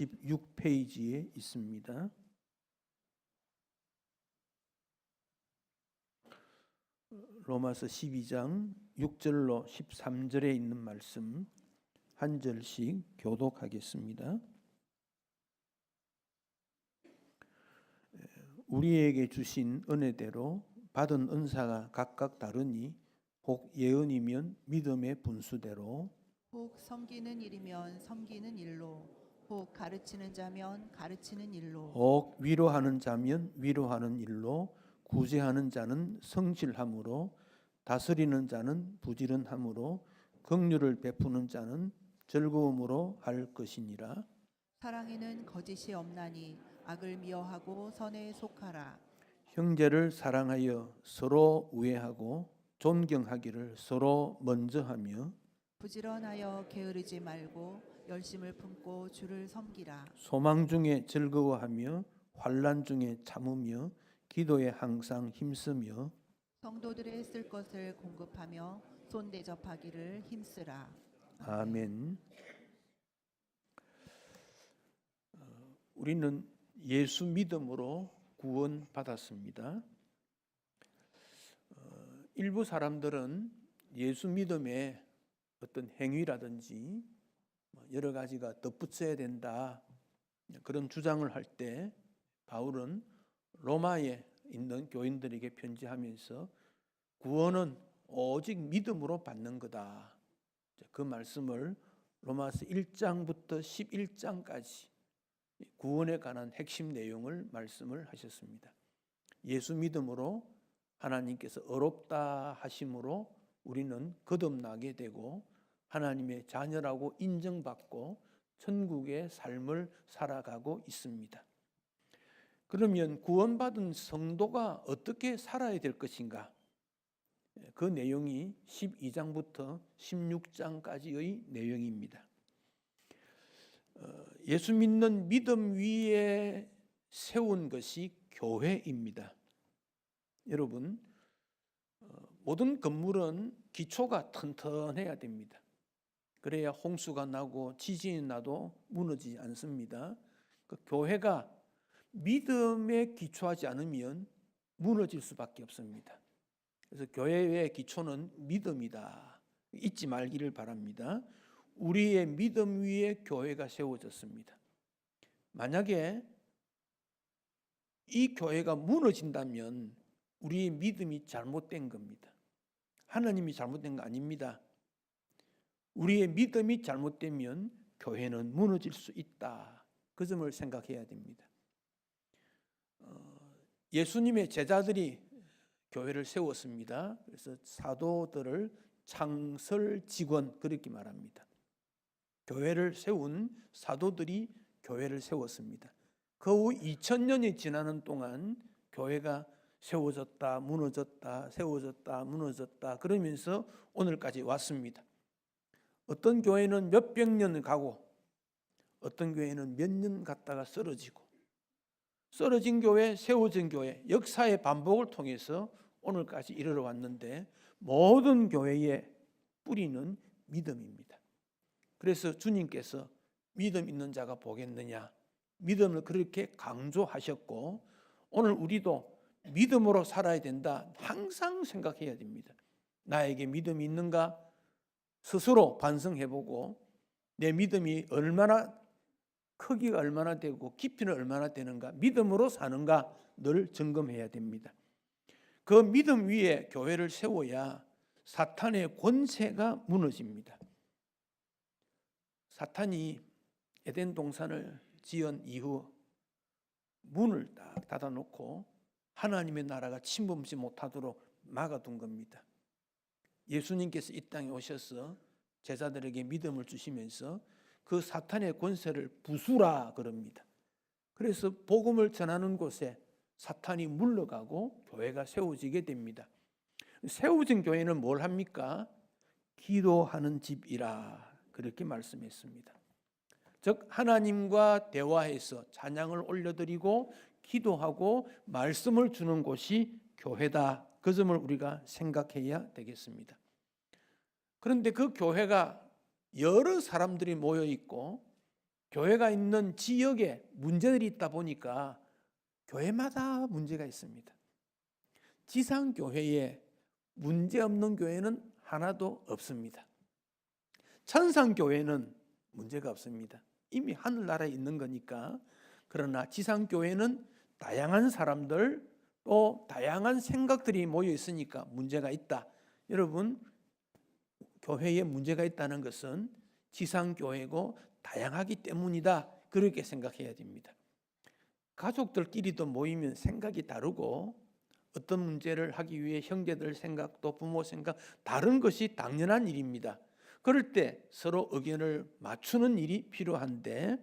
16페이지에 있습니다. 로마서 12장 6절로 13절에 있는 말씀 한 절씩 교독하겠습니다. 우리에게 주신 은혜대로 받은 은사가 각각 다르니 혹 예언이면 믿음의 분수대로, 혹 섬기는 일이면 섬기는 일로, 혹 가르치는 자면 가르치는 일로, 혹 위로하는 자면 위로하는 일로, 구제하는 자는 성실함으로, 다스리는 자는 부지런함으로, 긍휼을 베푸는 자는 즐거움으로 할 것이니라. 사랑에는 거짓이 없나니 악을 미워하고 선에 속하라. 형제를 사랑하여 서로 우애하고 존경하기를 서로 먼저 하며, 부지런하여 게으르지 말고 열심을 품고 주를 섬기라. 소망 중에 즐거워하며 환난 중에 참으며 기도에 항상 힘쓰며, 성도들의 쓸 것을 공급하며 손 대접하기를 힘쓰라. 아멘. 우리는 예수 믿음으로 구원받았습니다. 일부 사람들은 예수 믿음에 어떤 행위라든지 여러 가지가 덧붙여야 된다, 그런 주장을 할 때 바울은 로마에 있는 교인들에게 편지하면서 구원은 오직 믿음으로 받는 거다, 그 말씀을 로마서 1장부터 11장까지 구원에 관한 핵심 내용을 말씀을 하셨습니다. 예수 믿음으로 하나님께서 의롭다 하심으로 우리는 거듭나게 되고 하나님의 자녀라고 인정받고 천국의 삶을 살아가고 있습니다. 그러면 구원받은 성도가 어떻게 살아야 될 것인가? 그 내용이 12장부터 16장까지의 내용입니다. 예수 믿는 믿음 위에 세운 것이 교회입니다. 여러분, 모든 건물은 기초가 튼튼해야 됩니다. 그래야 홍수가 나고 지진이 나도 무너지지 않습니다. 그 교회가 믿음에 기초하지 않으면 무너질 수밖에 없습니다. 그래서 교회의 기초는 믿음이다, 잊지 말기를 바랍니다. 우리의 믿음 위에 교회가 세워졌습니다. 만약에 이 교회가 무너진다면 우리의 믿음이 잘못된 겁니다. 하나님이 잘못된 거 아닙니다. 우리의 믿음이 잘못되면 교회는 무너질 수 있다, 그 점을 생각해야 됩니다. 예수님의 제자들이 교회를 세웠습니다. 그래서 사도들을 창설 직원, 그렇게 말합니다. 교회를 세운 사도들이 교회를 세웠습니다. 그 후 2000년이 지나는 동안 교회가 세워졌다 무너졌다 세워졌다 무너졌다 그러면서 오늘까지 왔습니다. 어떤 교회는 몇백 년 가고 어떤 교회는 몇 년 갔다가 쓰러지고, 쓰러진 교회, 세워진 교회, 역사의 반복을 통해서 오늘까지 이르러 왔는데 모든 교회의 뿌리는 믿음입니다. 그래서 주님께서 믿음 있는 자가 복겠느냐, 믿음을 그렇게 강조하셨고 오늘 우리도 믿음으로 살아야 된다, 항상 생각해야 됩니다. 나에게 믿음이 있는가 스스로 반성해보고 내 믿음이 얼마나 크기가 얼마나 되고 깊이는 얼마나 되는가, 믿음으로 사는가 늘 점검해야 됩니다. 그 믿음 위에 교회를 세워야 사탄의 권세가 무너집니다. 사탄이 에덴 동산을 지은 이후 문을 딱 닫아놓고 하나님의 나라가 침범치 못하도록 막아둔 겁니다. 예수님께서 이 땅에 오셔서 제자들에게 믿음을 주시면서 그 사탄의 권세를 부수라 그럽니다. 그래서 복음을 전하는 곳에 사탄이 물러가고 교회가 세워지게 됩니다. 세워진 교회는 뭘 합니까? 기도하는 집이라 그렇게 말씀했습니다. 즉 하나님과 대화해서 찬양을 올려드리고 기도하고 말씀을 주는 곳이 교회다, 그 점을 우리가 생각해야 되겠습니다. 그런데 그 교회가 여러 사람들이 모여 있고 교회가 있는 지역에 문제들이 있다 보니까 교회마다 문제가 있습니다. 지상교회에 문제 없는 교회는 하나도 없습니다. 천상교회는 문제가 없습니다. 이미 하늘나라에 있는 거니까. 그러나 지상교회는 다양한 사람들 또 다양한 생각들이 모여 있으니까 문제가 있다. 여러분, 교회에 문제가 있다는 것은 지상교회고 다양하기 때문이다. 그렇게 생각해야 됩니다. 가족들끼리도 모이면 생각이 다르고 어떤 문제를 하기 위해 형제들 생각도 부모 생각 다른 것이 당연한 일입니다. 그럴 때 서로 의견을 맞추는 일이 필요한데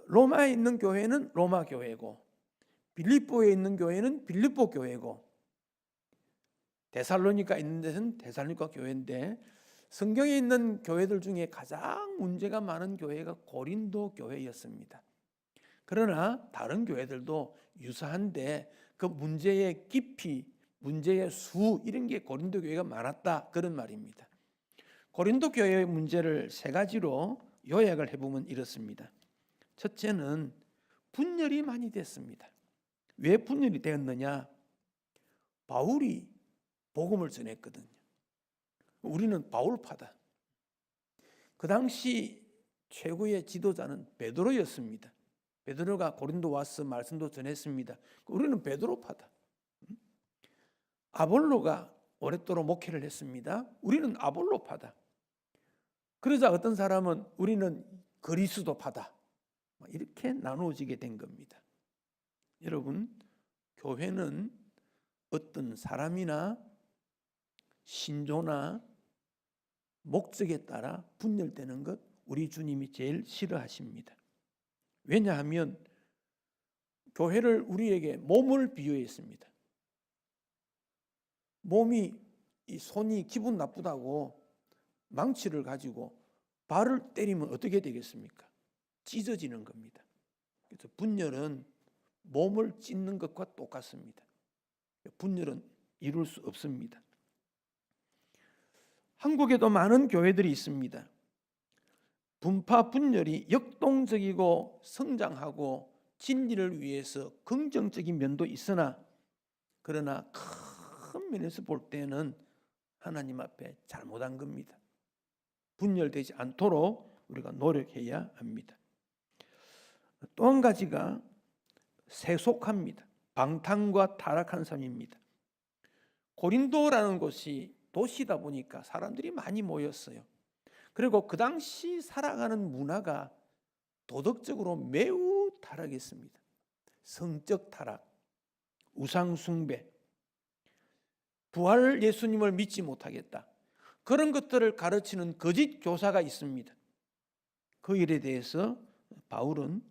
로마에 있는 교회는 로마 교회고 빌립보에 있는 교회는 빌립보 교회고 데살로니가 있는 데는 데살로니가 교회인데 성경에 있는 교회들 중에 가장 문제가 많은 교회가 고린도 교회였습니다. 그러나 다른 교회들도 유사한데 그 문제의 깊이, 문제의 수 이런 게 고린도 교회가 많았다 그런 말입니다. 고린도 교회의 문제를 세 가지로 요약을 해보면 이렇습니다. 첫째는 분열이 많이 됐습니다. 왜 분열이 되었느냐? 바울이 복음을 전했거든요. 우리는 바울파다. 그 당시 최고의 지도자는 베드로였습니다. 베드로가 고린도 와서 말씀도 전했습니다. 우리는 베드로파다. 아볼로가 오랫도록 목회를 했습니다. 우리는 아볼로파다. 그러자 어떤 사람은 우리는 그리스도파다. 이렇게 나누어지게 된 겁니다. 여러분, 교회는 어떤 사람이나 신조나 목적에 따라 분열되는 것 우리 주님이 제일 싫어하십니다. 왜냐하면 교회를 우리에게 몸을 비유했습니다. 몸이 이 손이 기분 나쁘다고 망치를 가지고 발을 때리면 어떻게 되겠습니까? 찢어지는 겁니다. 그래서 분열은 몸을 찢는 것과 똑같습니다. 분열은 이룰 수 없습니다. 한국에도 많은 교회들이 있습니다. 분파 분열이 역동적이고 성장하고 진리를 위해서 긍정적인 면도 있으나 그러나 큰 면에서 볼 때는 하나님 앞에 잘못한 겁니다. 분열되지 않도록 우리가 노력해야 합니다. 또 한 가지가 세속합니다. 방탕과 타락한 삶입니다. 고린도라는 곳이 도시다 보니까 사람들이 많이 모였어요. 그리고 그 당시 살아가는 문화가 도덕적으로 매우 타락했습니다. 성적 타락, 우상 숭배, 부활 예수님을 믿지 못하겠다. 그런 것들을 가르치는 거짓 교사가 있습니다. 그 일에 대해서 바울은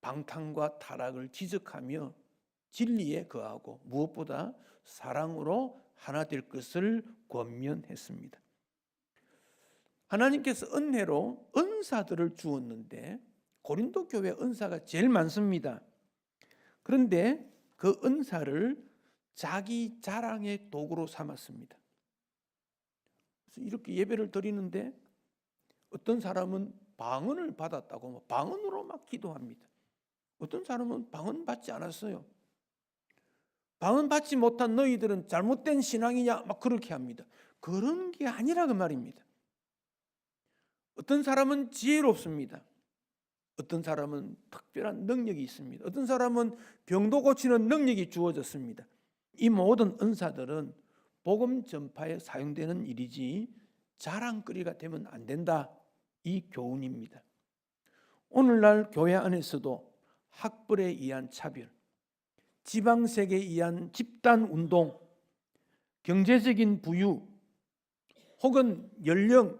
방탕과 타락을 지적하며 진리에 거하고 무엇보다 사랑으로 하나 될 것을 권면했습니다. 하나님께서 은혜로 은사들을 주었는데 고린도 교회 은사가 제일 많습니다. 그런데 그 은사를 자기 자랑의 도구로 삼았습니다. 그래서 이렇게 예배를 드리는데 어떤 사람은 방언을 받았다고 방언으로 막 기도합니다. 어떤 사람은 방언 받지 않았어요. 방언 받지 못한 너희들은 잘못된 신앙이냐 막 그렇게 합니다. 그런 게 아니라 그 말입니다. 어떤 사람은 지혜롭습니다. 어떤 사람은 특별한 능력이 있습니다. 어떤 사람은 병도 고치는 능력이 주어졌습니다. 이 모든 은사들은 복음 전파에 사용되는 일이지 자랑거리가 되면 안 된다. 이 교훈입니다. 오늘날 교회 안에서도 학벌에 의한 차별, 지방색에 의한 집단운동, 경제적인 부유 혹은 연령,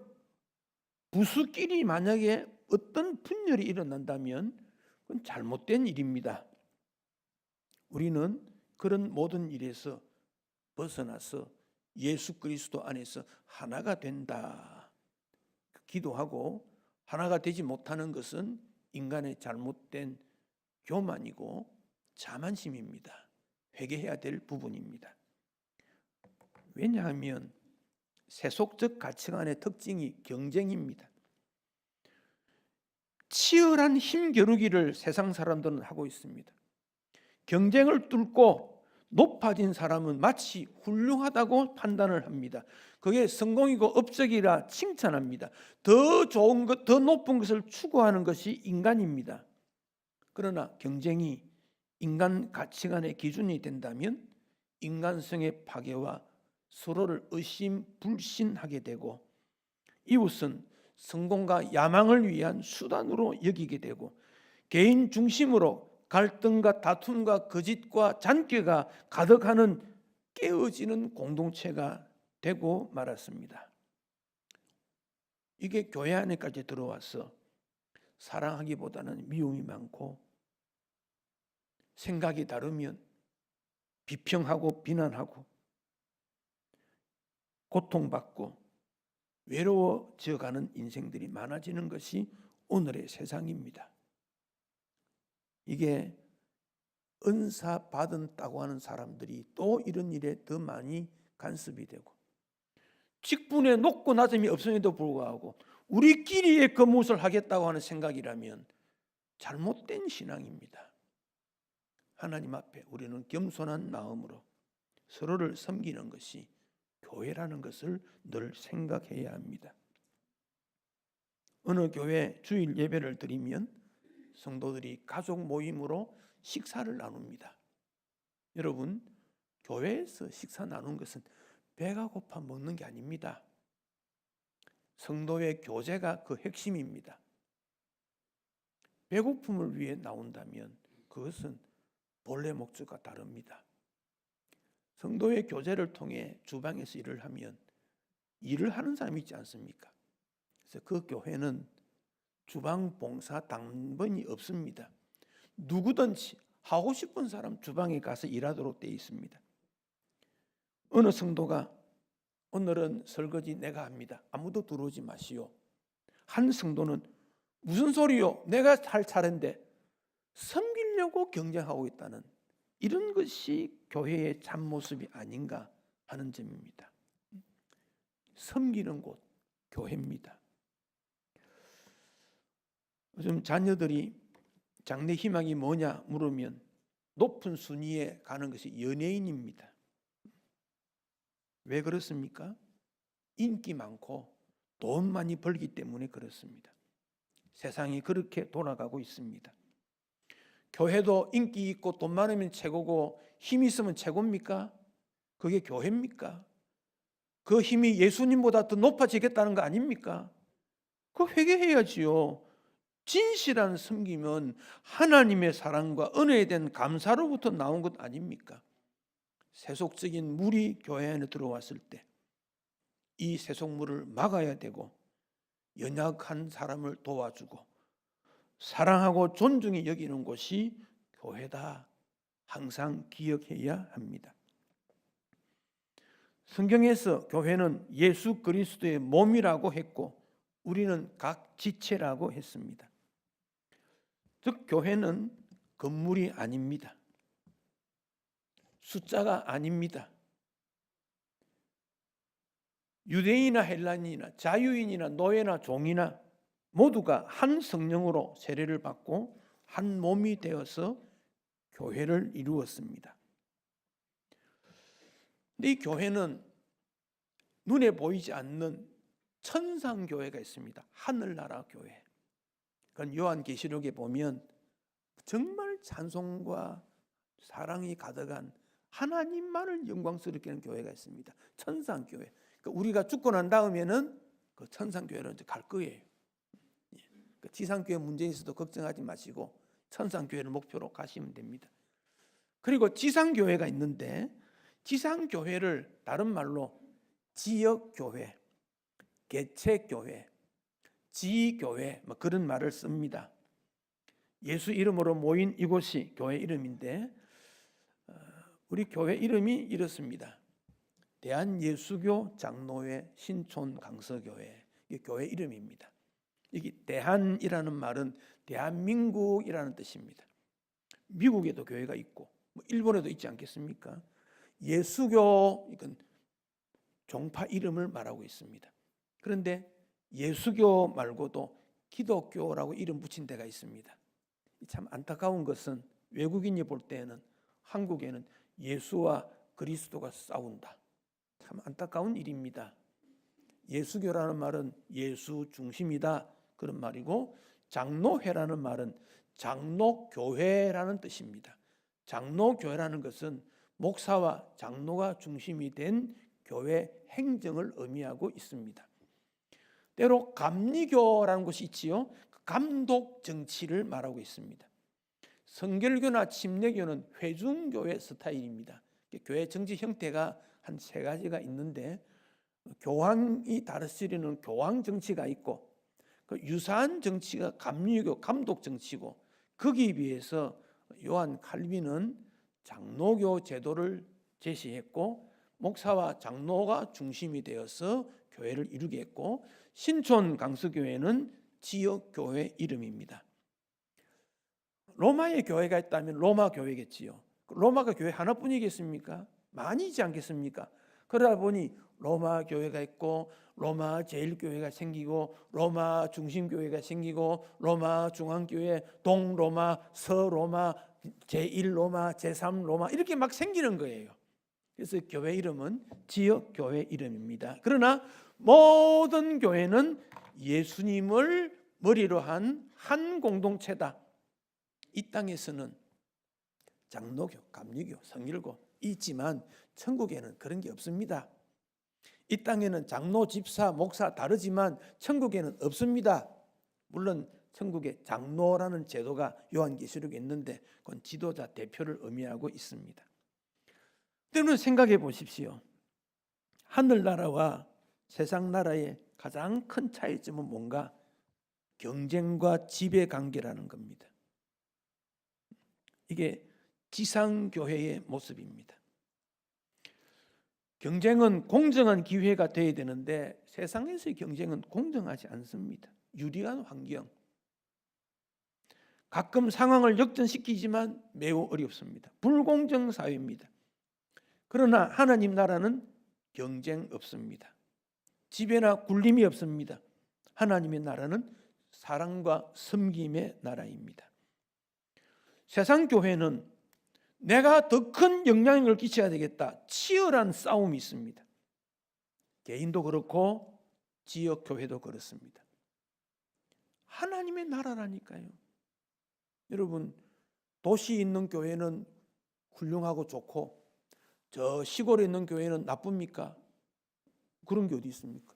부수끼리 만약에 어떤 분열이 일어난다면 그건 잘못된 일입니다. 우리는 그런 모든 일에서 벗어나서 예수 그리스도 안에서 하나가 된다. 기도하고 하나가 되지 못하는 것은 인간의 잘못된 교만이고 자만심입니다. 회개해야 될 부분입니다. 왜냐하면 세속적 가치관의 특징이 경쟁입니다. 치열한 힘겨루기를 세상 사람들은 하고 있습니다. 경쟁을 뚫고 높아진 사람은 마치 훌륭하다고 판단을 합니다. 그게 성공이고 업적이라 칭찬합니다. 더 좋은 것, 더 높은 것을 추구하는 것이 인간입니다. 그러나 경쟁이 인간 가치관의 기준이 된다면 인간성의 파괴와 서로를 의심불신하게 되고 이웃은 성공과 야망을 위한 수단으로 여기게 되고 개인 중심으로 갈등과 다툼과 거짓과 잔꾀가 가득하는 깨어지는 공동체가 되고 말았습니다. 이게 교회 안에까지 들어와서 사랑하기보다는 미움이 많고 생각이 다르면 비평하고 비난하고 고통받고 외로워져가는 인생들이 많아지는 것이 오늘의 세상입니다. 이게 은사 받았다고 하는 사람들이 또 이런 일에 더 많이 간섭이 되고 직분에 높고 낮음이 없음에도 불구하고 우리끼리의 그 무엇을 하겠다고 하는 생각이라면 잘못된 신앙입니다. 하나님 앞에 우리는 겸손한 마음으로 서로를 섬기는 것이 교회라는 것을 늘 생각해야 합니다. 어느 교회 주일 예배를 드리면 성도들이 가족 모임으로 식사를 나눕니다. 여러분, 교회에서 식사 나눈 것은 배가 고파 먹는 게 아닙니다. 성도의 교제가 그 핵심입니다. 배고픔을 위해 나온다면 그것은 본래 목적과 다릅니다. 성도의 교제를 통해 주방에서 일을 하면 일을 하는 사람이 있지 않습니까? 그래서 그 교회는 주방 봉사 당번이 없습니다. 누구든지 하고 싶은 사람 주방에 가서 일하도록 되어 있습니다. 어느 성도가 오늘은 설거지 내가 합니다. 아무도 들어오지 마시오. 한 성도는 무슨 소리요? 내가 할 차례인데 섬기려고 경쟁하고 있다는 이런 것이 교회의 참모습이 아닌가 하는 점입니다. 섬기는 곳 교회입니다. 요즘 자녀들이 장래 희망이 뭐냐 물으면 높은 순위에 가는 것이 연예인입니다. 왜 그렇습니까? 인기 많고 돈 많이 벌기 때문에 그렇습니다. 세상이 그렇게 돌아가고 있습니다. 교회도 인기 있고 돈 많으면 최고고 힘 있으면 최고입니까? 그게 교회입니까? 그 힘이 예수님보다 더 높아지겠다는 거 아닙니까? 그 회개해야지요. 진실한 섬김은 하나님의 사랑과 은혜에 대한 감사로부터 나온 것 아닙니까? 세속적인 물이 교회 안에 들어왔을 때 이 세속물을 막아야 되고 연약한 사람을 도와주고 사랑하고 존중히 여기는 곳이 교회다. 항상 기억해야 합니다. 성경에서 교회는 예수 그리스도의 몸이라고 했고 우리는 각 지체라고 했습니다. 즉 교회는 건물이 아닙니다. 숫자가 아닙니다. 유대인이나 헬라인이나 자유인이나 노예나 종이나 모두가 한 성령으로 세례를 받고 한 몸이 되어서 교회를 이루었습니다. 근데 이 교회는 눈에 보이지 않는 천상교회가 있습니다. 하늘나라 교회. 그건 요한계시록에 보면 정말 찬송과 사랑이 가득한 하나님만을 영광스럽게 하는 교회가 있습니다. 천상교회. 그러니까 우리가 죽고 난 다음에는 그 천상교회로 이제 갈 거예요. 지상교회 문제에 있어도 걱정하지 마시고 천상교회를 목표로 가시면 됩니다. 그리고 지상교회가 있는데 지상교회를 다른 말로 지역교회, 개체교회, 지교회 뭐 그런 말을 씁니다. 예수 이름으로 모인 이곳이 교회 이름인데 우리 교회 이름이 이렇습니다. 대한예수교 장로회 신촌강서교회 이게 교회 이름입니다. 여기 대한이라는 말은 대한민국이라는 뜻입니다. 미국에도 교회가 있고 뭐 일본에도 있지 않겠습니까? 예수교 이건 종파 이름을 말하고 있습니다. 그런데 예수교 말고도 기독교라고 이름 붙인 데가 있습니다. 참 안타까운 것은 외국인이 볼 때는 한국에는 예수와 그리스도가 싸운다. 참 안타까운 일입니다. 예수교라는 말은 예수 중심이다 그런 말이고, 장로회라는 말은 장로교회라는 뜻입니다. 장로교회라는 것은 목사와 장로가 중심이 된 교회 행정을 의미하고 있습니다. 때로 감리교라는 것이 있지요. 감독 정치를 말하고 있습니다. 성결교나 침례교는 회중교회 스타일입니다. 교회 정치 형태가 한 세 가지가 있는데, 교황이 다스리는 교황 정치가 있고, 그 유사한 정치가 감리교 감독 정치고, 거기에 비해서 요한 칼빈은 장로교 제도를 제시했고, 목사와 장로가 중심이 되어서 교회를 이루게 했고, 신촌 강서교회는 지역 교회 이름입니다. 로마에 교회가 있다면 로마 교회겠지요. 로마가 교회 하나뿐이겠습니까? 많이지 않겠습니까? 그러다 보니 로마 교회가 있고, 로마 제일교회가 생기고, 로마 중심교회가 생기고, 로마 중앙교회, 동로마, 서로마, 제1로마, 제3로마 이렇게 막 생기는 거예요. 그래서 교회 이름은 지역 교회 이름입니다. 그러나 모든 교회는 예수님을 머리로 한 공동체다. 이 땅에서는 장로교, 감리교, 성일교 있지만 천국에는 그런 게 없습니다. 이 땅에는 장로, 집사, 목사 다르지만 천국에는 없습니다. 물론 천국에 장로라는 제도가 요한계시록에 있는데 그건 지도자, 대표를 의미하고 있습니다. 때문에 생각해 보십시오. 하늘나라와 세상 나라의 가장 큰 차이점은 뭔가? 경쟁과 지배관계라는 겁니다. 이게 지상교회의 모습입니다. 경쟁은 공정한 기회가 되어야 되는데 세상에서의 경쟁은 공정하지 않습니다. 유리한 환경. 가끔 상황을 역전시키지만 매우 어렵습니다. 불공정 사회입니다. 그러나 하나님 나라는 경쟁 없습니다. 지배나 굴림이 없습니다. 하나님의 나라는 사랑과 섬김의 나라입니다. 세상 교회는 내가 더 큰 영향력을 끼쳐야 되겠다. 치열한 싸움이 있습니다. 개인도 그렇고 지역 교회도 그렇습니다. 하나님의 나라라니까요. 여러분, 도시에 있는 교회는 훌륭하고 좋고 저 시골에 있는 교회는 나쁩니까? 그런 게 어디 있습니까?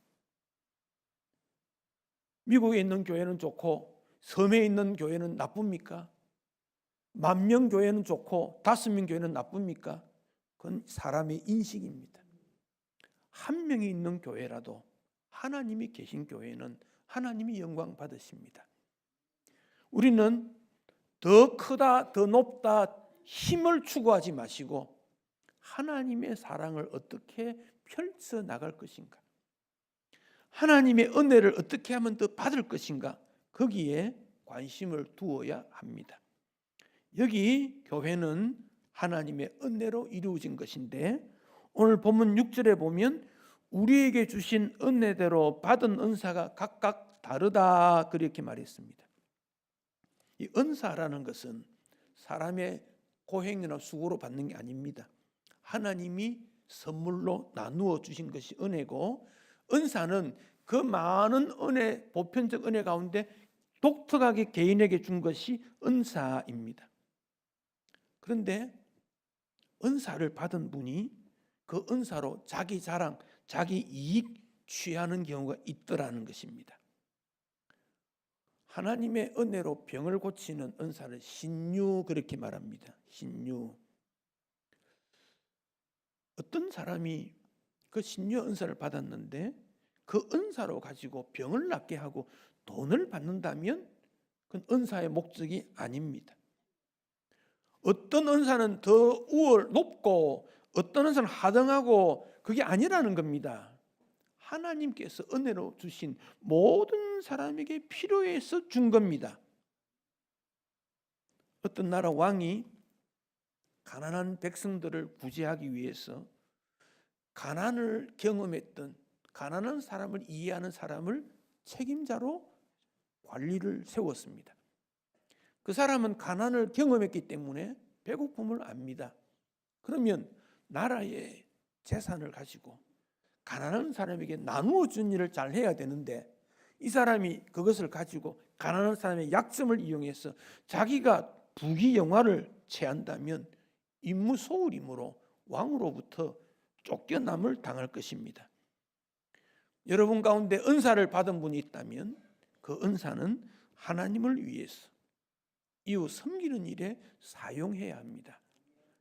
미국에 있는 교회는 좋고 섬에 있는 교회는 나쁩니까? 10,000명 교회는 좋고 5명 교회는 나쁩니까? 그건 사람의 인식입니다. 한 명이 있는 교회라도 하나님이 계신 교회는 하나님이 영광 받으십니다. 우리는 더 크다, 더 높다 힘을 추구하지 마시고 하나님의 사랑을 어떻게 펼쳐 나갈 것인가? 하나님의 은혜를 어떻게 하면 더 받을 것인가? 거기에 관심을 두어야 합니다. 여기 교회는 하나님의 은혜로 이루어진 것인데 오늘 본문 6절에 보면 우리에게 주신 은혜대로 받은 은사가 각각 다르다 그렇게 말했습니다. 이 은사라는 것은 사람의 고행이나 수고로 받는 게 아닙니다. 하나님이 선물로 나누어 주신 것이 은혜고, 은사는 그 많은 은혜, 보편적 은혜 가운데 독특하게 개인에게 준 것이 은사입니다. 그런데 은사를 받은 분이 그 은사로 자기 자랑, 자기 이익 취하는 경우가 있더라는 것입니다. 하나님의 은혜로 병을 고치는 은사를 신유 그렇게 말합니다. 신유. 어떤 사람이 그 신유 은사를 받았는데 그 은사로 가지고 병을 낫게 하고 돈을 받는다면 그건 은사의 목적이 아닙니다. 어떤 은사는 더 높고 어떤 은사는 하등하고 그게 아니라는 겁니다. 하나님께서 은혜로 주신 모든 사람에게 필요해서 준 겁니다. 어떤 나라 왕이 가난한 백성들을 구제하기 위해서 가난을 경험했던 가난한 사람을 이해하는 사람을 책임자로 관리를 세웠습니다. 그 사람은 가난을 경험했기 때문에 배고픔을 압니다. 그러면 나라의 재산을 가지고 가난한 사람에게 나누어 준 일을 잘 해야 되는데 이 사람이 그것을 가지고 가난한 사람의 약점을 이용해서 자기가 부귀영화를 취한다면 임무소홀임으로 왕으로부터 쫓겨남을 당할 것입니다. 여러분 가운데 은사를 받은 분이 있다면 그 은사는 하나님을 위해서 이웃 섬기는 일에 사용해야 합니다.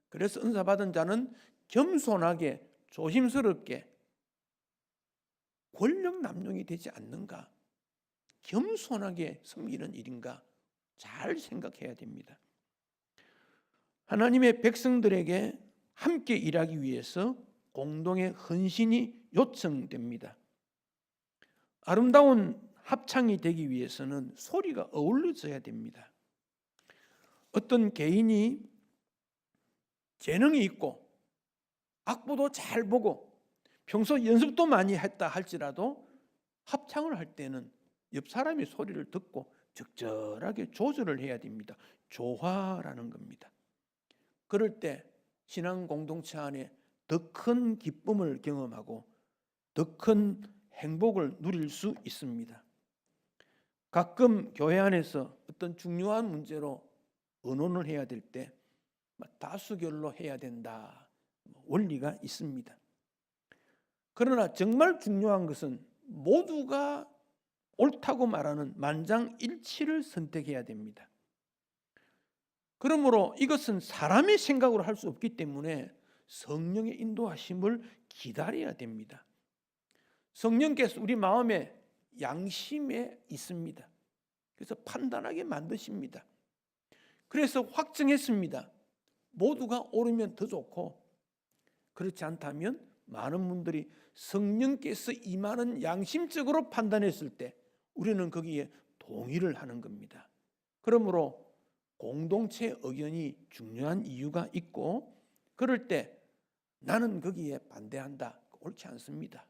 그래서 은사 받은 자는 겸손하게 조심스럽게 권력 남용이 되지 않는가, 겸손하게 섬기는 일인가 잘 생각해야 됩니다. 하나님의 백성들에게 함께 일하기 위해서 공동의 헌신이 요청됩니다. 아름다운 합창이 되기 위해서는 소리가 어우러져야 됩니다. 어떤 개인이 재능이 있고 악보도 잘 보고 평소 연습도 많이 했다 할지라도 합창을 할 때는 옆 사람의 소리를 듣고 적절하게 조절을 해야 됩니다. 조화라는 겁니다. 그럴 때 신앙 공동체 안에 더 큰 기쁨을 경험하고 더 큰 행복을 누릴 수 있습니다. 가끔 교회 안에서 어떤 중요한 문제로 의논을 해야 될 때 다수결로 해야 된다, 원리가 있습니다. 그러나 정말 중요한 것은 모두가 옳다고 말하는 만장일치를 선택해야 됩니다. 그러므로 이것은 사람의 생각으로 할 수 없기 때문에 성령의 인도하심을 기다려야 됩니다. 성령께서 우리 마음에 양심에 있습니다. 그래서 판단하게 만드십니다. 그래서 확정했습니다. 모두가 옳으면 더 좋고 그렇지 않다면 많은 분들이 성령께서 임하는 양심적으로 판단했을 때 우리는 거기에 동의를 하는 겁니다. 그러므로 공동체 의견이 중요한 이유가 있고 그럴 때 나는 거기에 반대한다, 옳지 않습니다.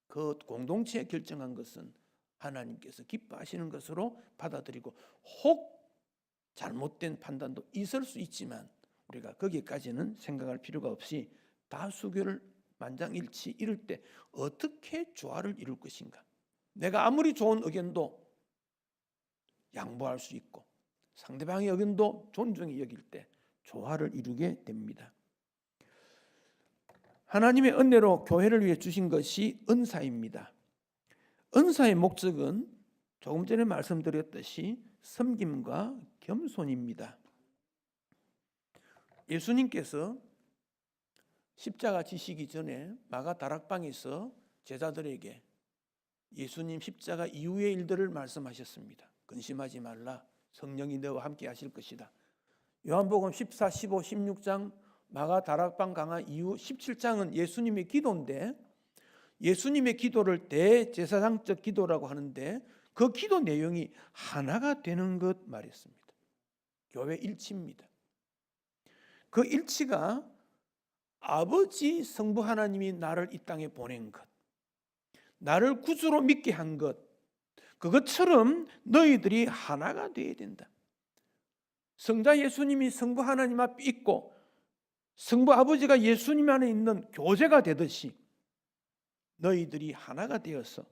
그 공동체에 결정한 것은 하나님께서 기뻐하시는 것으로 받아들이고 혹 잘못된 판단도 있을 수 있지만 우리가 거기까지는 생각할 필요가 없이 다수결을 만장일치 이룰 때 어떻게 조화를 이룰 것인가. 내가 아무리 좋은 의견도 양보할 수 있고 상대방의 의견도 존중히 여길 때 조화를 이루게 됩니다. 하나님의 은혜로 교회를 위해 주신 것이 은사입니다. 은사의 목적은 조금 전에 말씀드렸듯이 섬김과 겸손입니다. 예수님께서 십자가 지시기 전에 마가 다락방에서 제자들에게 예수님 십자가 이후의 일들을 말씀하셨습니다. 근심하지 말라. 성령이 너와 함께 하실 것이다. 요한복음 14, 15, 16장 마가 다락방 강화 이후 17장은 예수님의 기도인데 예수님의 기도를 대제사장적 기도라고 하는데 그 기도 내용이 하나가 되는 것 말했습니다. 교회 일치입니다. 그 일치가 아버지 성부 하나님이 나를 이 땅에 보낸 것, 나를 구주로 믿게 한 것, 그것처럼 너희들이 하나가 되어야 된다. 성자 예수님이 성부 하나님 앞에 있고 성부 아버지가 예수님 안에 있는 교제가 되듯이 너희들이 하나가 되어서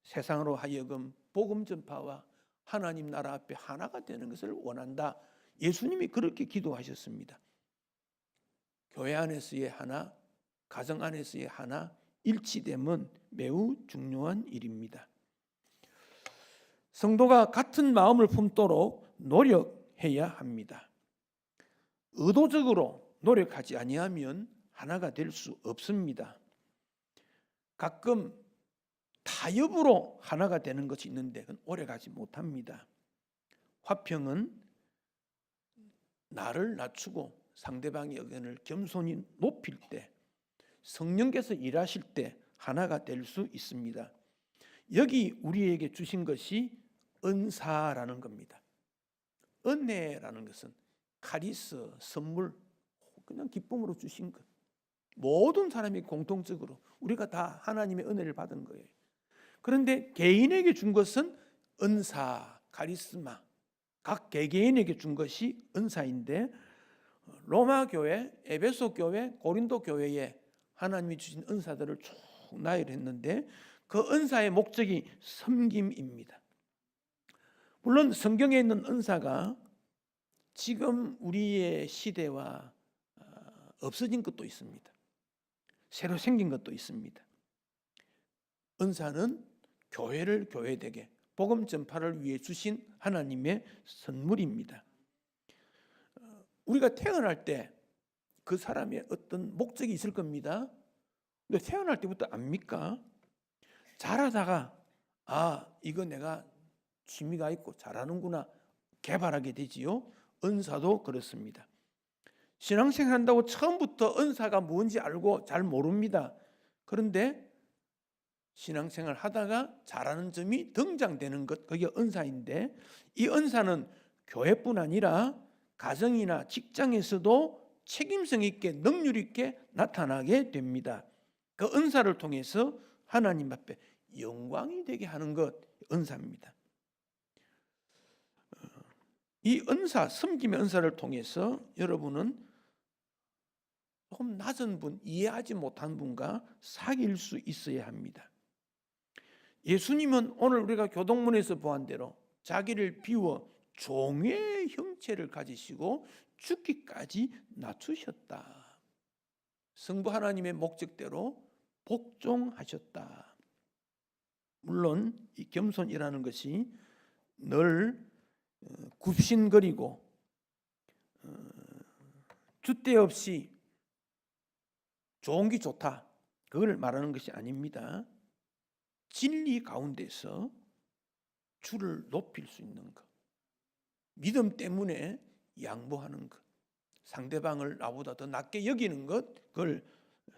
세상으로 하여금 복음 전파와 하나님 나라 앞에 하나가 되는 것을 원한다. 예수님이 그렇게 기도하셨습니다. 교회 안에서의 하나, 가정 안에서의 하나, 일치됨은 매우 중요한 일입니다. 성도가 같은 마음을 품도록 노력해야 합니다. 의도적으로 노력하지 아니하면 하나가 될 수 없습니다. 가끔 타협으로 하나가 되는 것이 있는데 그건 오래가지 못합니다. 화평은 나를 낮추고 상대방의 의견을 겸손히 높일 때 성령께서 일하실 때 하나가 될 수 있습니다. 여기 우리에게 주신 것이 은사라는 겁니다. 은혜라는 것은 카리스, 선물, 그냥 기쁨으로 주신 것. 모든 사람이 공통적으로 우리가 다 하나님의 은혜를 받은 거예요. 그런데 개인에게 준 것은 은사, 카리스마, 각 개개인에게 준 것이 은사인데 로마 교회, 에베소 교회, 고린도 교회에 하나님이 주신 은사들을 쭉 나열했는데 그 은사의 목적이 섬김입니다. 물론 성경에 있는 은사가 지금 우리의 시대와 없어진 것도 있습니다. 새로 생긴 것도 있습니다. 은사는 교회를 교회되게 복음 전파를 위해 주신 하나님의 선물입니다. 우리가 태어날 때 그 사람의 어떤 목적이 있을 겁니다. 근데 태어날 때부터 압니까? 자라다가 이거 내가 취미가 있고 잘하는구나 개발하게 되지요. 은사도 그렇습니다. 신앙생활 한다고 처음부터 은사가 뭔지 알고 잘 모릅니다. 그런데 신앙생활 하다가 잘하는 점이 등장되는 것, 그게 은사인데 이 은사는 교회뿐 아니라 가정이나 직장에서도 책임성 있게 능률 있게 나타나게 됩니다. 그 은사를 통해서 하나님 앞에 영광이 되게 하는 것, 은사입니다. 이 은사, 섬김의 은사를 통해서 여러분은 조금 낮은 분, 이해하지 못한 분과 사귈 수 있어야 합니다. 예수님은 오늘 우리가 교동문에서 보한 대로 자기를 비워 종의 형체를 가지시고 죽기까지 낮추셨다. 성부 하나님의 목적대로 복종하셨다. 물론 이 겸손이라는 것이 늘 굽신거리고 줏대 없이 좋은 게 좋다, 그걸 말하는 것이 아닙니다. 진리 가운데서 주를 높일 수 있는 것, 믿음 때문에 양보하는 것, 상대방을 나보다 더 낮게 여기는 것, 그걸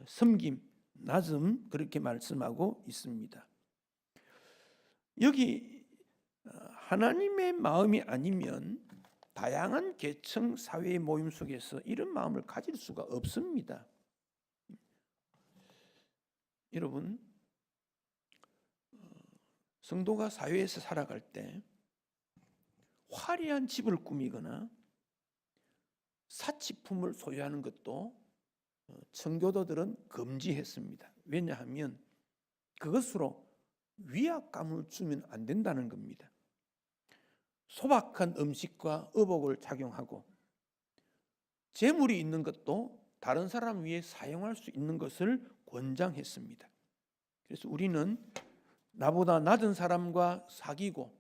섬김, 낮음, 그렇게 말씀하고 있습니다. 여기 하나님의 마음이 아니면 다양한 계층 사회의 모임 속에서 이런 마음을 가질 수가 없습니다. 여러분, 성도가 사회에서 살아갈 때 화려한 집을 꾸미거나 사치품을 소유하는 것도 청교도들은 금지했습니다. 왜냐하면 그것으로 위압감을 주면 안 된다는 겁니다. 소박한 음식과 의복을 착용하고 재물이 있는 것도 다른 사람 위해 사용할 수 있는 것을 권장했습니다. 그래서 우리는 나보다 낮은 사람과 사귀고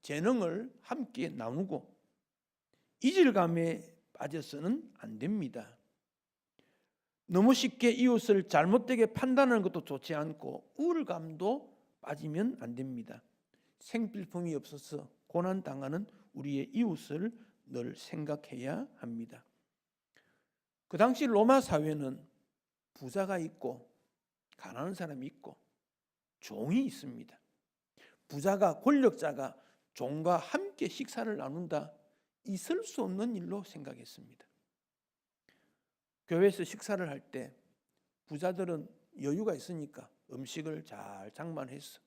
재능을 함께 나누고 이질감에 빠져서는 안 됩니다. 너무 쉽게 이웃을 잘못되게 판단하는 것도 좋지 않고 우울감도 빠지면 안 됩니다. 생필품이 없어서 고난당하는 우리의 이웃을 늘 생각해야 합니다. 그 당시 로마 사회는 부자가 있고 가난한 사람이 있고 종이 있습니다. 부자가, 권력자가 종과 함께 식사를 나눈다, 있을 수 없는 일로 생각했습니다. 교회에서 식사를 할 때 부자들은 여유가 있으니까 음식을 잘 장만해서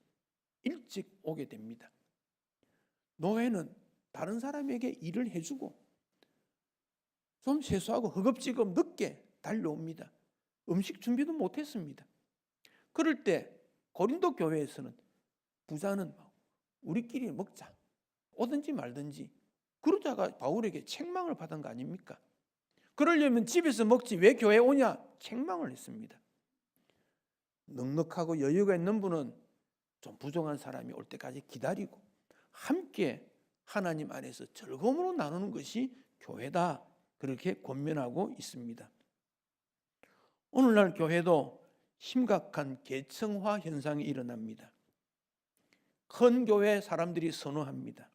일찍 오게 됩니다. 노예는 다른 사람에게 일을 해주고 좀 세수하고 허겁지겁 늦게 달려옵니다. 음식 준비도 못했습니다. 그럴 때 고린도 교회에서는 부자는 우리끼리 먹자, 오든지 말든지, 그러다가 바울에게 책망을 받은 거 아닙니까? 그러려면 집에서 먹지 왜 교회에 오냐, 책망을 했습니다. 넉넉하고 여유가 있는 분은 좀 부족한 사람이 올 때까지 기다리고 함께 하나님 안에서 즐거움으로 나누는 것이 교회다, 그렇게 권면하고 있습니다. 오늘날 교회도 심각한 계층화 현상이 일어납니다. 큰 교회 사람들이 선호합니다.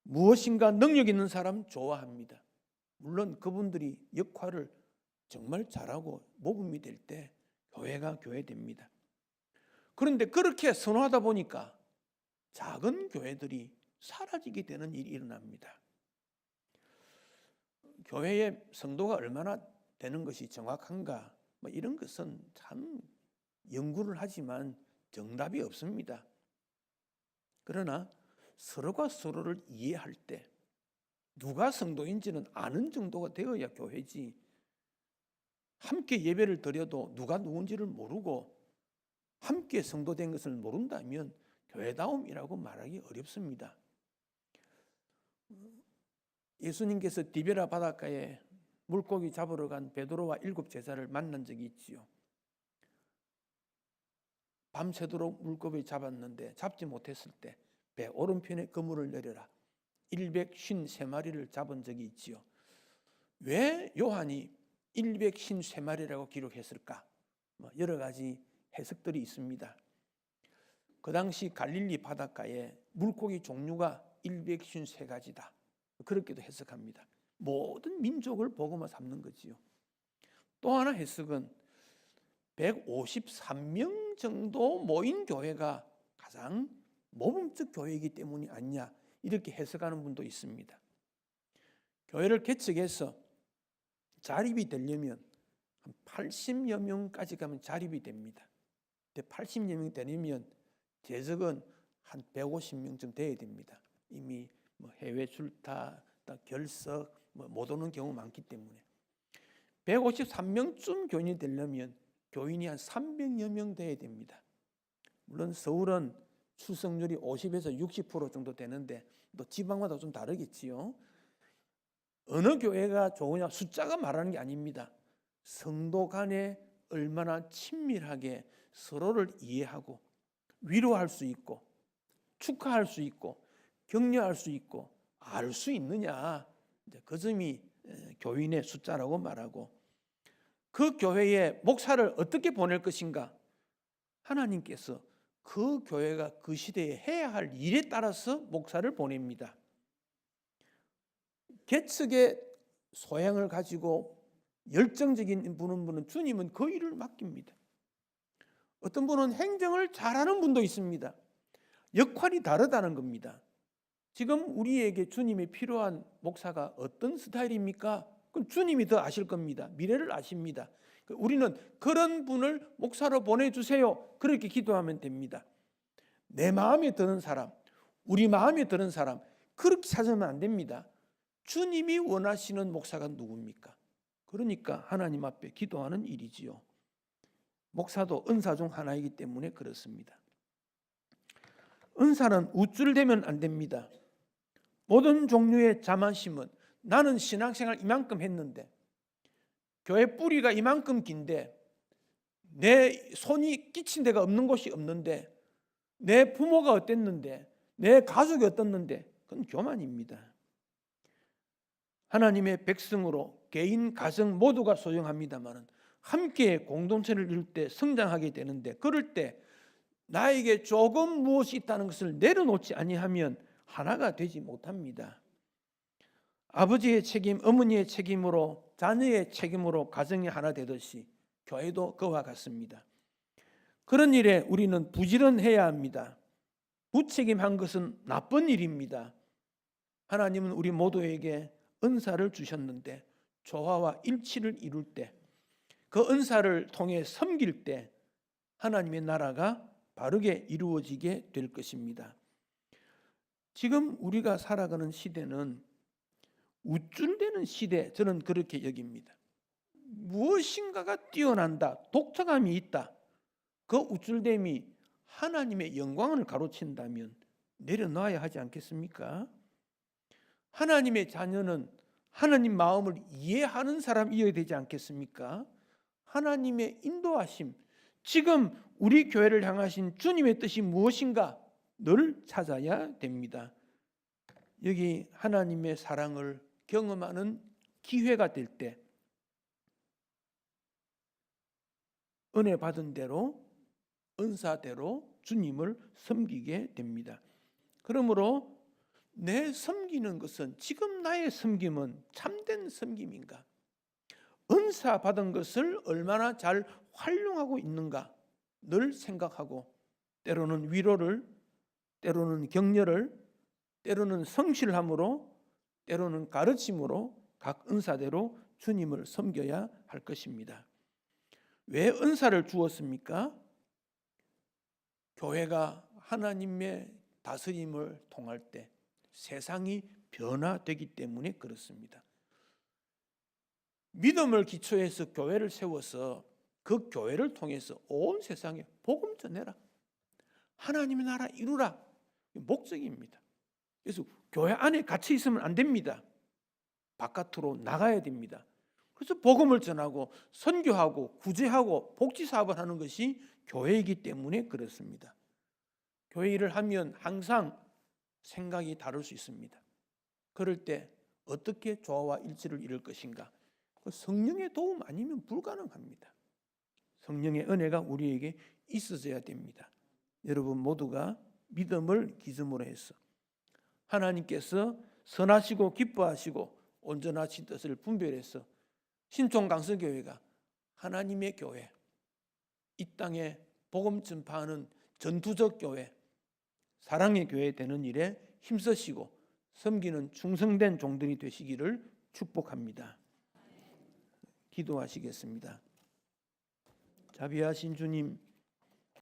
무엇인가 능력 있는 사람 좋아합니다. 물론 그분들이 역할을 정말 잘하고 모범이 될 때 교회가 교회됩니다. 그런데 그렇게 선호하다 보니까 작은 교회들이 사라지게 되는 일이 일어납니다. 교회의 성도가 얼마나 되는 것이 정확한가, 이런 것은 참 연구를 하지만 정답이 없습니다. 그러나 서로가 서로를 이해할 때 누가 성도인지는 아는 정도가 되어야 교회지. 함께 예배를 드려도 누가 누군지를 모르고 함께 성도된 것을 모른다면 교회다움이라고 말하기 어렵습니다. 예수님께서 디베라 바닷가에 물고기 잡으러 간 베드로와 7 제자를 만난 적이 있지요. 밤새도록 물고기 잡았는데 잡지 못했을 때 배 오른편에 그물을 내려라 153마리를 잡은 적이 있지요. 왜 요한이 153마리라고 기록했을까? 여러 가지 해석들이 있습니다. 그 당시 갈릴리 바닷가에 물고기 종류가 153가지다. 그렇게도 해석합니다. 모든 민족을 복음화 삼는 거지요. 또 하나 해석은 153명 정도 모인 교회가 가장 모범적 교회이기 때문이 아니냐, 이렇게 해석하는 분도 있습니다. 교회를 개척해서 자립이 되려면 한 80여 명까지 가면 자립이 됩니다. 근데 80여 명 되려면 재적은 한 150명쯤 돼야 됩니다. 이미 해외 출타, 결석 못 오는 경우 많기 때문에 153명쯤 교인이 되려면 교인이 한 300여 명 돼야 됩니다. 물론 서울은 출석률이 50에서 60% 정도 되는데 또 지방마다 좀 다르겠지요. 어느 교회가 좋으냐 숫자가 말하는 게 아닙니다. 성도 간에 얼마나 친밀하게 서로를 이해하고 위로할 수 있고 축하할 수 있고 격려할 수 있고 알 수 있느냐, 그 점이 교인의 숫자라고 말하고, 그 교회에 목사를 어떻게 보낼 것인가, 하나님께서 그 교회가 그 시대에 해야 할 일에 따라서 목사를 보냅니다. 개척의 소양을 가지고 열정적인 분은 주님은 그 일을 맡깁니다. 어떤 분은 행정을 잘하는 분도 있습니다. 역할이 다르다는 겁니다. 지금 우리에게 주님이 필요한 목사가 어떤 스타일입니까? 그건 주님이 더 아실 겁니다. 미래를 아십니다. 우리는 그런 분을 목사로 보내주세요, 그렇게 기도하면 됩니다. 내 마음에 드는 사람, 우리 마음에 드는 사람, 그렇게 찾으면 안 됩니다. 주님이 원하시는 목사가 누굽니까? 그러니까 하나님 앞에 기도하는 일이지요. 목사도 은사 중 하나이기 때문에 그렇습니다. 은사는 우쭐대면 안 됩니다. 모든 종류의 자만심은, 나는 신앙생활 이만큼 했는데, 교회 뿌리가 이만큼 긴데, 내 손이 끼친 데가 없는 곳이 없는데, 내 부모가 어땠는데, 내 가족이 어떻는데, 그건 교만입니다. 하나님의 백성으로 개인, 가정 모두가 소중합니다만 함께 공동체를 이룰 때 성장하게 되는데, 그럴 때 나에게 조금 무엇이 있다는 것을 내려놓지 아니하면 하나가 되지 못합니다. 아버지의 책임, 어머니의 책임으로, 자녀의 책임으로 가정이 하나 되듯이 교회도 그와 같습니다. 그런 일에 우리는 부지런해야 합니다. 부책임한 것은 나쁜 일입니다. 하나님은 우리 모두에게 은사를 주셨는데 조화와 일치를 이룰 때, 그 은사를 통해 섬길 때 하나님의 나라가 바르게 이루어지게 될 것입니다. 지금 우리가 살아가는 시대는 우쭐대는 시대, 저는 그렇게 여깁니다. 무엇인가가 뛰어난다, 독특함이 있다, 그 우쭐댐이 하나님의 영광을 가로챈다면 내려놔야 하지 않겠습니까? 하나님의 자녀는 하나님 마음을 이해하는 사람이어야 되지 않겠습니까? 하나님의 인도하심, 지금 우리 교회를 향하신 주님의 뜻이 무엇인가 늘 찾아야 됩니다. 여기 하나님의 사랑을 경험하는 기회가 될 때 은혜 받은 대로, 은사대로 주님을 섬기게 됩니다. 그러므로 내 섬기는 것은, 지금 나의 섬김은 참된 섬김인가? 은사 받은 것을 얼마나 잘 활용하고 있는가 늘 생각하고, 때로는 위로를, 때로는 격려를, 때로는 성실함으로, 때로는 가르침으로 각 은사대로 주님을 섬겨야 할 것입니다. 왜 은사를 주었습니까? 교회가 하나님의 다스림을 통할 때 세상이 변화되기 때문에 그렇습니다. 믿음을 기초해서 교회를 세워서 그 교회를 통해서 온 세상에 복음 전해라. 하나님의 나라 이루라. 목적입니다. 그래서 교회 안에 갇혀 있으면 안 됩니다. 바깥으로 나가야 됩니다. 그래서 복음을 전하고 선교하고 구제하고 복지 사업을 하는 것이 교회이기 때문에 그렇습니다. 교회 일을 하면 항상 생각이 다를 수 있습니다. 그럴 때 어떻게 조화와 일치를 이룰 것인가? 성령의 도움 아니면 불가능합니다. 성령의 은혜가 우리에게 있어져야 됩니다. 여러분 모두가 믿음을 기준으로 해서 하나님께서 선하시고 기뻐하시고 온전하신 뜻을 분별해서 신촌 강서교회가 하나님의 교회, 이 땅에 복음 전파하는 전투적 교회, 사랑의 교회 되는 일에 힘쓰시고 섬기는 충성된 종들이 되시기를 축복합니다. 기도하시겠습니다. 자비하신 주님,